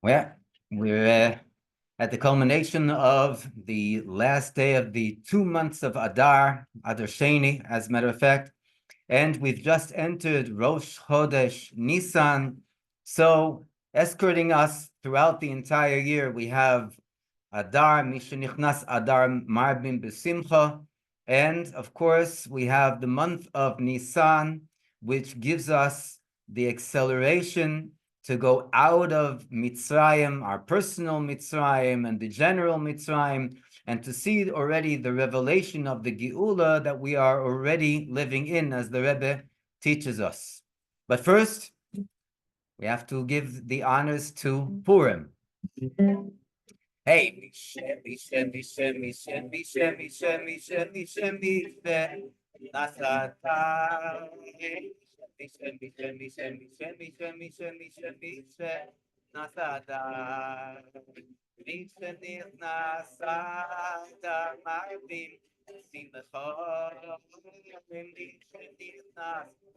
Well, we're at the culmination of the last day of the 2 months of Adar Sheni, as a matter of fact, and we've just entered Rosh Chodesh Nisan. So, escorting us throughout the entire year, we have Adar, Mishenichnas Adar Marbim Besimcha, and of course, we have the month of Nisan, which gives us the acceleration to go out of Mitzrayim, our personal Mitzrayim, and the general Mitzrayim, and to see already the revelation of the Geula that we are already living in, as the Rebbe teaches us. But first, we have to give the honors to Purim. Hey, Mishem, Mishem, Mishem, Mishem, Mishem, Mishem, Mishem, Mishem, Mishem, Nasata. Mishem, Mishem, Mishem, Mishem, Mishem, Mishem, Mishem, Mishem, Nasata. Mishem, Nasata, Marvin, Simcha. Mishem,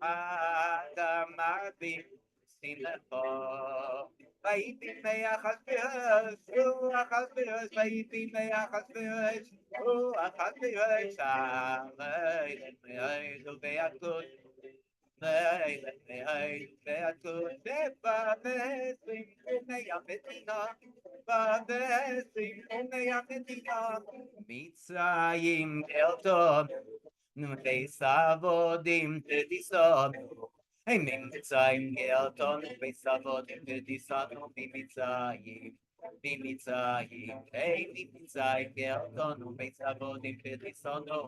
Nasata, Marvin, Simcha. Vayipim me'achashverosh, achashverosh, vayipim me'achashverosh, achashverosh, shalei le'me'oid u'be'akud, le'me'oid u'be'akud, ve'bavesim u'me'yametina, bavesim u'me'yametina, Mitzrayim elton, nu'teis avodim tedison, Hey, Mitzrayim, Gelton, Besavot, Bedisano, Mitzrayim, Mitzrayim, hey, Mitzrayim, Gelton, Besavot, Bedisano,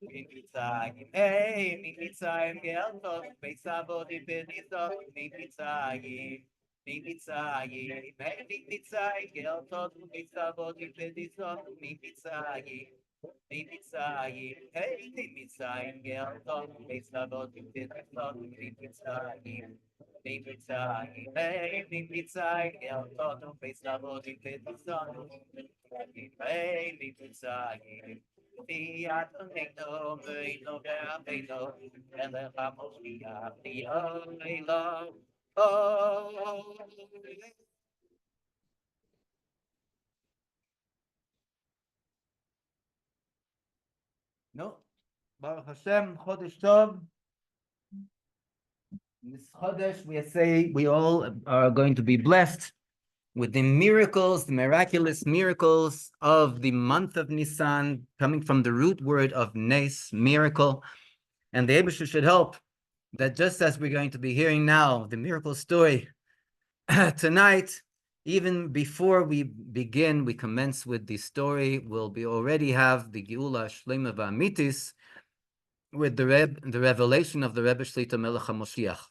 Mitzrayim, hey, Mitzrayim, Gelton, Besavot, Bedisano, Mitzrayim, Mitzrayim, hey, Mitzrayim, Gelton, Besavot, Bedisano, Mitzrayim. Mitzrayim, hey, Mitzrayim, Gelton, Besavot, Bedisano, Mitzrayim. Mitzrayim, hey, Mitzrayim, Gelton, Besavot, Bedisano, hey, Mitzrayim. The Adonai, Ve'ino, Ve'ino, Melech Ha'Moshiach, the Olam, oh. No, Baruch Hashem, Chodesh Tov. In this Chodesh, we say we all are going to be blessed with the miracles, the miraculous miracles of the month of Nisan, coming from the root word of Nes, miracle. And the Eibusher should help that just as we're going to be hearing now, the miracle story tonight, even before we begin, we commence with the story, we already have the Geula Shlema V'Amitis with the revelation of the Rebbe Shlita Melech Ha'Moshiach.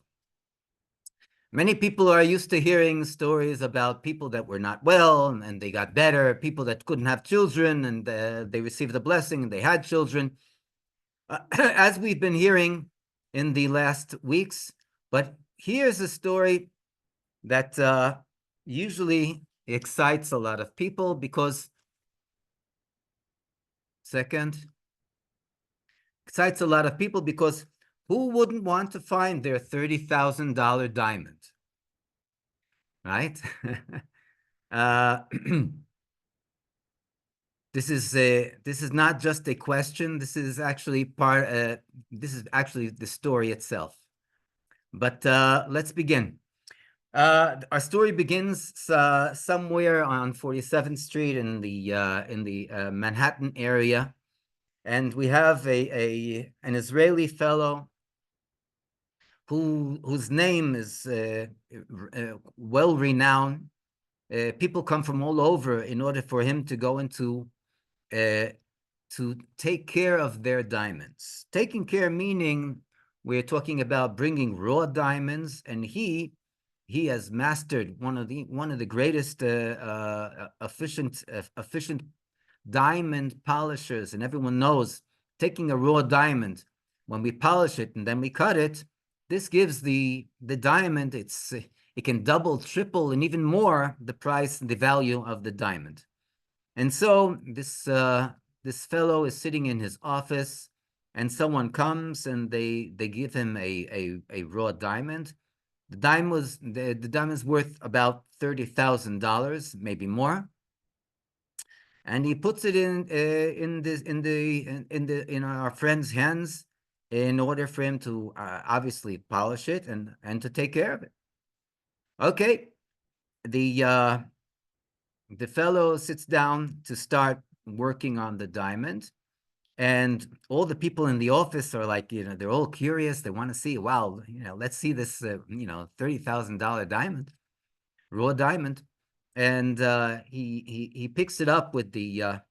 Many people are used to hearing stories about people that were not well and they got better, people that couldn't have children and they received the blessing and they had children, as we've been hearing in the last weeks. But here's a story that usually excites a lot of people because, excites a lot of people because who wouldn't want to find their $30,000 diamond, right? This is not just a question. This is actually this is actually the story itself. But let's begin. Our story begins somewhere on 47th Street in the Manhattan area, and we have an Israeli fellow whose name is well renowned. People come from all over in order for him to go into to take care of their diamonds. Taking care meaning we're talking about bringing raw diamonds, and he has mastered one of the greatest efficient diamond polishers, and everyone knows taking a raw diamond, when we polish it and then we cut it, this gives the diamond, it can double, triple, and even more the price, the value of the diamond. And so this fellow is sitting in his office, and someone comes and they give him a raw diamond, The diamond's worth about $30,000, maybe more, and he puts it in our friend's hands in order for him to obviously polish it and to take care of it. Okay, the fellow sits down to start working on the diamond, and all the people in the office are like, they're all curious. They want to see, wow, let's see this, $30,000 diamond, raw diamond. And he picks it up with the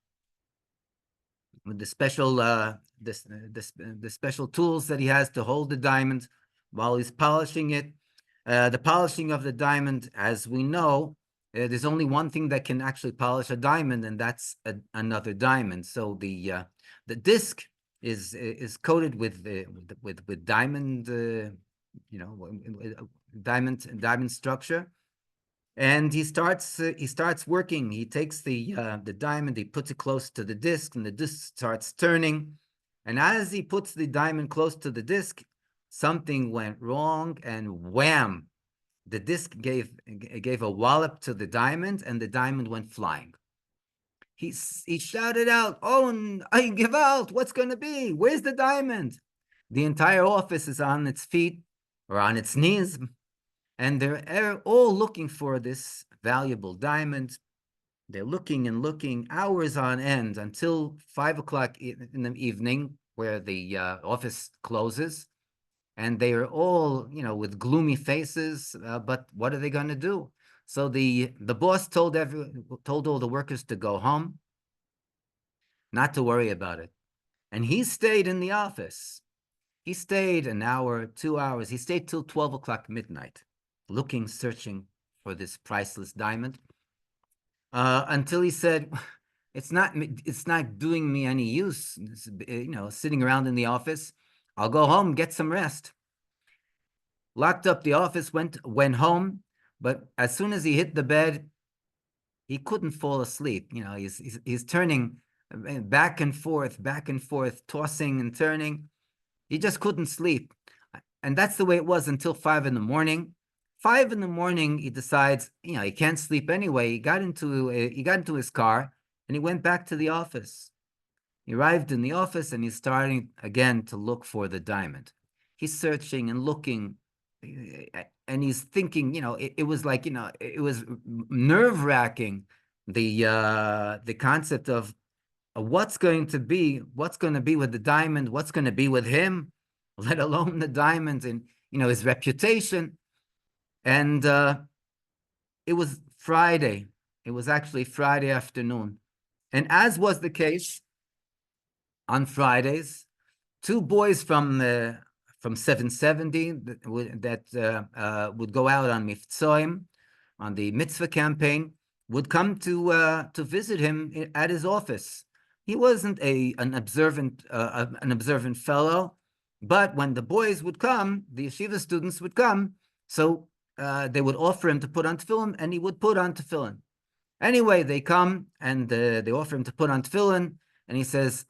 special the special tools that he has to hold the diamond while he's polishing it. The polishing of the diamond, as we know, there's only one thing that can actually polish a diamond, and that's another diamond. So the disc is coated with diamond, diamond structure. And he starts working. He takes the diamond, he puts it close to the disc, and the disc starts turning. And as he puts the diamond close to the disc, something went wrong, and wham! The disc gave a wallop to the diamond, and the diamond went flying. He shouted out, "Oh, I give out! What's going to be? Where's the diamond?" The entire office is on its feet or on its knees, and they're all looking for this valuable diamond. They're looking and looking hours on end until 5 o'clock in the evening, where the office closes, and they are all, with gloomy faces. But what are they going to do? So the boss told all the workers to go home, not to worry about it, and he stayed in the office. He stayed an hour, 2 hours. He stayed till 12 o'clock midnight, looking, searching for this priceless diamond, until he said, it's not doing me any use, sitting around in the office. I'll go home, get some rest. Locked up the office, went home, but as soon as he hit the bed, he couldn't fall asleep. He's turning back and forth, tossing and turning. He just couldn't sleep. And that's the way it was until 5 in the morning. 5 in the morning, he decides, he can't sleep anyway. He got into his car, and he went back to the office. He arrived in the office, and he's starting again to look for the diamond. He's searching and looking, and he's thinking, it was like, it was nerve-wracking, the concept of what's going to be with the diamond, what's going to be with him, let alone the diamond, and his reputation. And it was Friday. It was actually Friday afternoon. And as was the case on Fridays, two boys from 770 that would go out on Miftzoim, on the mitzvah campaign, would come to visit him at his office. He wasn't an observant fellow, but when the boys would come, the yeshiva students would come, so they would offer him to put on tefillin, and he would put on tefillin. Anyway, they come and they offer him to put on tefillin, and he says,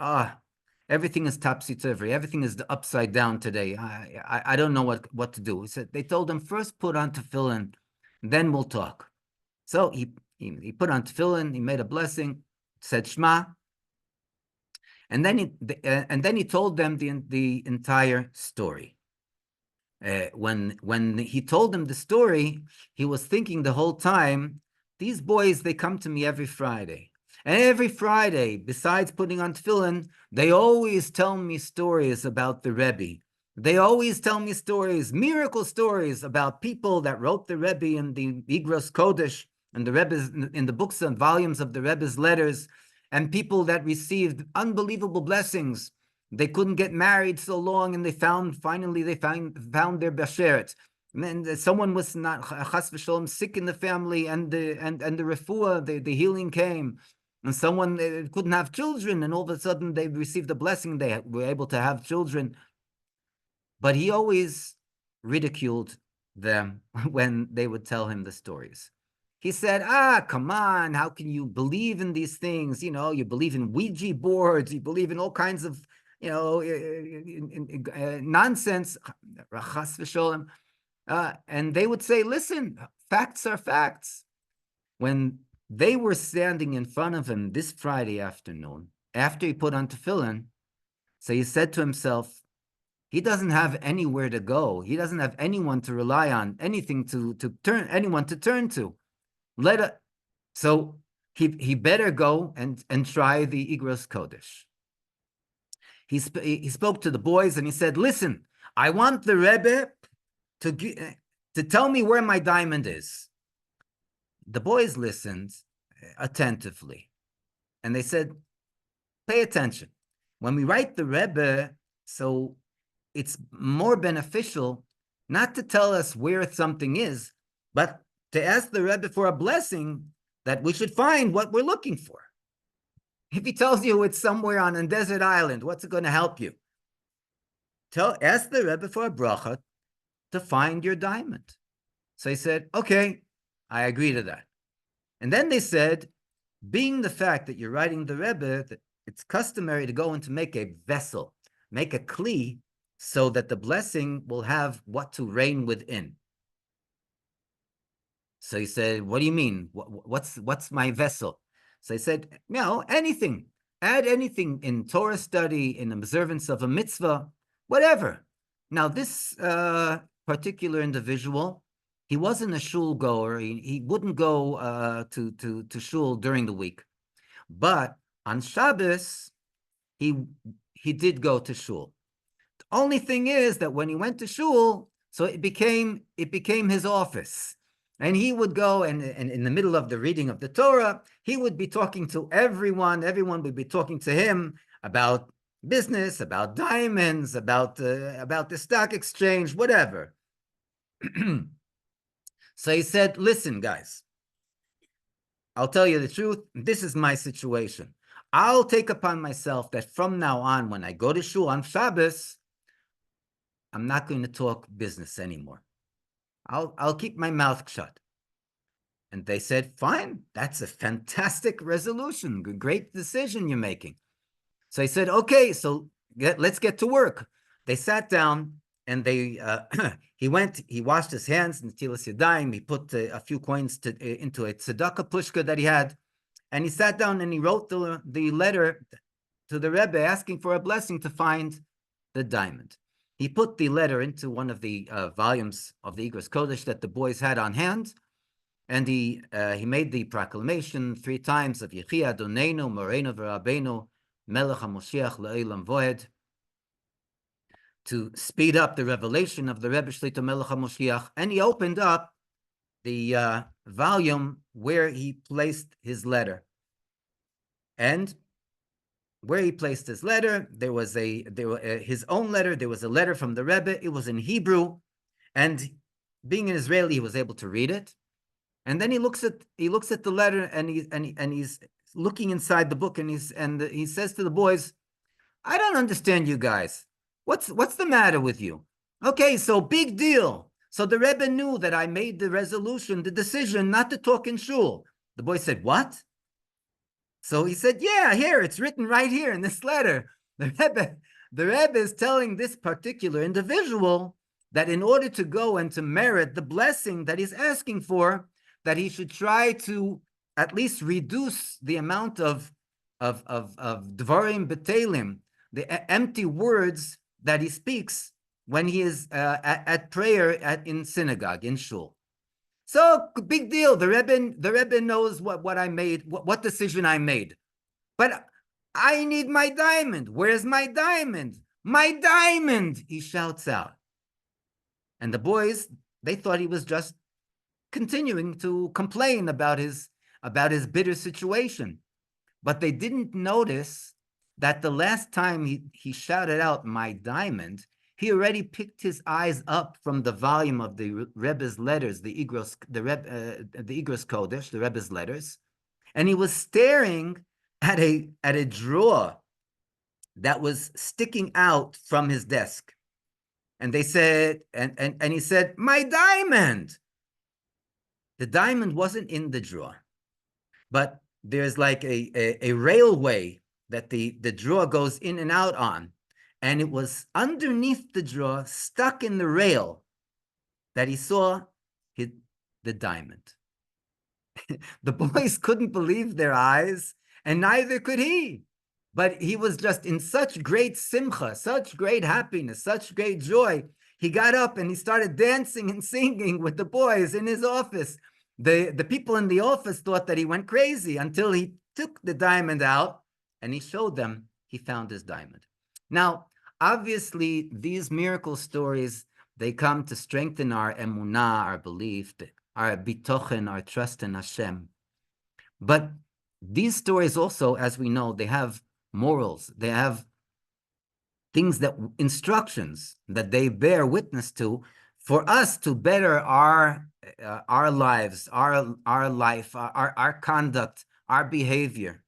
everything is topsy-turvy. Everything is upside down today. I don't know what to do. He said, they told him, first put on tefillin, then we'll talk. So he put on tefillin, he made a blessing, said Shema, and then he told them the entire story. When he told them the story, he was thinking the whole time, these boys, they come to me every Friday. And every Friday, besides putting on tefillin, they always tell me stories about the Rebbe. They always tell me stories, miracle stories about people that wrote the Rebbe in the Igros Kodesh, and the Rebbe's, in the books and volumes of the Rebbe's letters, and people that received unbelievable blessings. They couldn't get married so long, and finally they found their basheret. And someone was not chas v'sholom sick in the family, and the refuah, the healing came. And someone couldn't have children, and all of a sudden they received a blessing. They were able to have children. But he always ridiculed them when they would tell him the stories. He said, come on, how can you believe in these things? You believe in Ouija boards, you believe in all kinds of, nonsense. And they would say, listen, facts are facts. When they were standing in front of him this Friday afternoon, after he put on tefillin, so he said to himself, he doesn't have anywhere to go. He doesn't have anyone to rely on, anything to turn, anyone to turn to. So he better go and try the Igros Kodesh. He spoke to the boys and he said, listen, I want the Rebbe to tell me where my diamond is. The boys listened attentively and they said, pay attention. When we write the Rebbe, so it's more beneficial not to tell us where something is, but to ask the Rebbe for a blessing that we should find what we're looking for. If he tells you it's somewhere on a desert island, what's it going to help you? Ask the Rebbe for a bracha to find your diamond. So he said, okay, I agree to that. And then they said, being the fact that you're writing the Rebbe, that it's customary to go and to make a vessel, make a kli, so that the blessing will have what to reign within. So he said, what do you mean? What's my vessel? So he said, anything. Add anything in Torah study, in observance of a mitzvah, whatever. Now, this particular individual, he wasn't a shul goer. He wouldn't go to shul during the week. But on Shabbos, he did go to shul. The only thing is that when he went to shul, so it became his office. And he would go and in the middle of the reading of the Torah, he would be talking to everyone. Everyone would be talking to him about business, about diamonds, about the stock exchange, whatever. So he said, listen, guys, I'll tell you the truth. This is my situation. I'll take upon myself that from now on, when I go to shul on Shabbos, I'm not going to talk business anymore. I'll keep my mouth shut. And they said, fine, that's a fantastic resolution. Great decision you're making. So he said, okay, so let's get to work. They sat down and he washed his hands in Tilas Yadayim. He put a few coins into a tzedakah pushka that he had. And he sat down and he wrote the letter to the Rebbe asking for a blessing to find the diamond. He put the letter into one of the volumes of the Igros Kodesh that the boys had on hand, and he made the proclamation 3 times of Yechi Adonenu, Moreinu v'Rabbeinu, Melech Ha'Moshiach Le'olam Voed, to speed up the revelation of the Rebbe Shlita Melech Ha'Moshiach, and he opened up the volume where he placed his letter. And where he placed his letter, there was his own letter. There was a letter from the Rebbe. It was in Hebrew, and being an Israeli, he was able to read it. And then he looks at the letter, and he's looking inside the book, and he says to the boys, "I don't understand you guys. What's the matter with you? Okay, so big deal. So the Rebbe knew that I made the resolution, the decision not to talk in shul." The boy said, "What?" So he said, "Yeah, here, it's written right here in this letter. The Rebbe is telling this particular individual that in order to go and to merit the blessing that he's asking for, that he should try to at least reduce the amount of dvarim betelim, the empty words that he speaks when he is at prayer in synagogue, in shul." So big deal. The Rebbe knows what I made, what decision I made. But I need my diamond. Where's my diamond? My diamond, he shouts out. And the boys, they thought he was just continuing to complain about his bitter situation. But they didn't notice that the last time he shouted out my diamond, he already picked his eyes up from the volume of the Rebbe's letters, the Igros Kodesh, the Rebbe's letters, and he was staring at a drawer that was sticking out from his desk. And they said, and he said, "My diamond." The diamond wasn't in the drawer, but there's like a railway that the drawer goes in and out on. And it was underneath the drawer, stuck in the rail, that he saw the diamond. The boys couldn't believe their eyes, and neither could he. But he was just in such great simcha, such great happiness, such great joy. He got up and he started dancing and singing with the boys in his office. The people in the office thought that he went crazy until he took the diamond out and he showed them he found his diamond. Now, obviously, these miracle stories, they come to strengthen our emunah, our belief, our bitochen, our trust in Hashem. But these stories also, as we know, they have morals, they have things that, instructions that they bear witness to for us to better our lives, our life, our conduct, our behavior.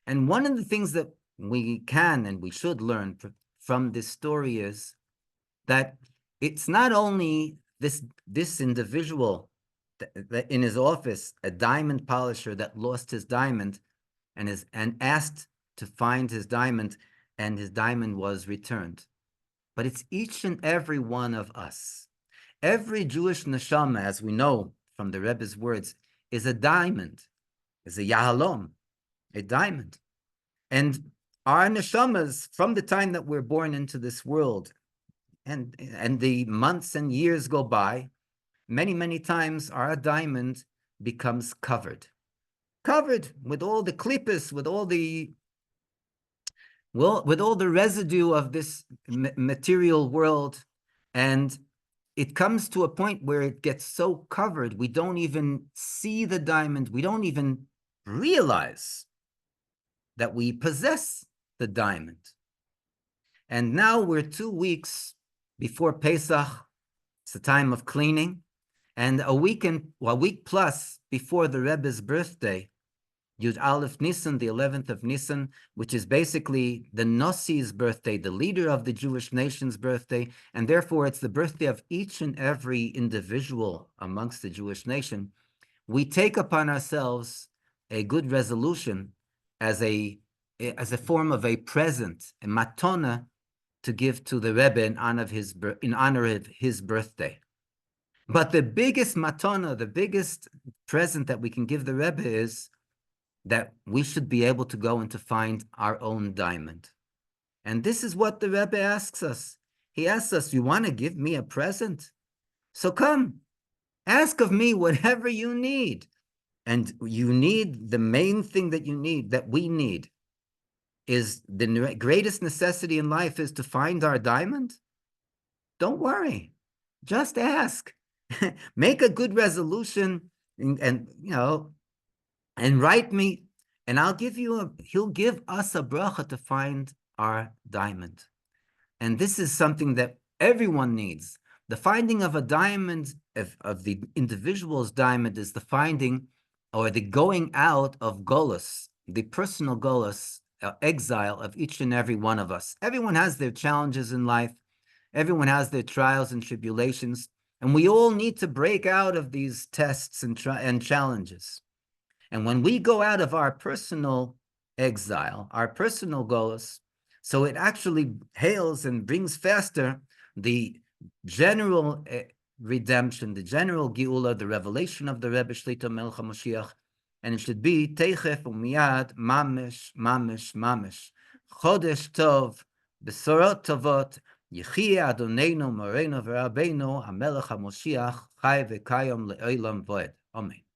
And one of the things that we can and we should learn from this story is that it's not only this individual that in his office, a diamond polisher that lost his diamond and asked to find his diamond, and his diamond was returned. But it's each and every one of us. Every Jewish neshama, as we know from the Rebbe's words, is a diamond, is a yahalom, a diamond. And our neshamas, from the time that we're born into this world, and the months and years go by, many, many times our diamond becomes covered with all the klippos, with all the residue of this material world. And it comes to a point where it gets so covered, we don't even see the diamond. We don't even realize that we possess the diamond. And now we're 2 weeks before Pesach. It's a time of cleaning. And a week plus before the Rebbe's birthday, Yud Aleph Nisan, the 11th of Nisan, which is basically the Nossi's birthday, the leader of the Jewish nation's birthday, and therefore it's the birthday of each and every individual amongst the Jewish nation. We take upon ourselves a good resolution as a form of a present, a matona, to give to the Rebbe in honor of his birthday. But the biggest matona, the biggest present that we can give the Rebbe is that we should be able to go and to find our own diamond. And this is what the Rebbe asks us. He asks us, you want to give me a present? So come, ask of me whatever you need. And you need, the main thing that you need, that we need, is the greatest necessity in life is to find our diamond. Don't worry, just ask. Make a good resolution and write me, and I'll give you he'll give us a bracha to find our diamond. And this is something that everyone needs. The finding of a diamond, of the individual's diamond, is the finding or the going out of golus, the personal golus, exile of each and every one of us. Everyone has their challenges in life. Everyone has their trials and tribulations. And we all need to break out of these tests and challenges. And when we go out of our personal exile, our personal golus, so it actually hails and brings faster the general redemption, the general geula, the revelation of the Rebbe Shlita Melech Ha'Moshiach. And it should be teichef umiyad, mamish, mamish, mamish. Chodesh tov, besorot tovot, Yechiyah Adonenu Moreinu V'Rabbeinu HaMelech HaMoshiach Chai V'Kayom Le'olam Voed. Amen.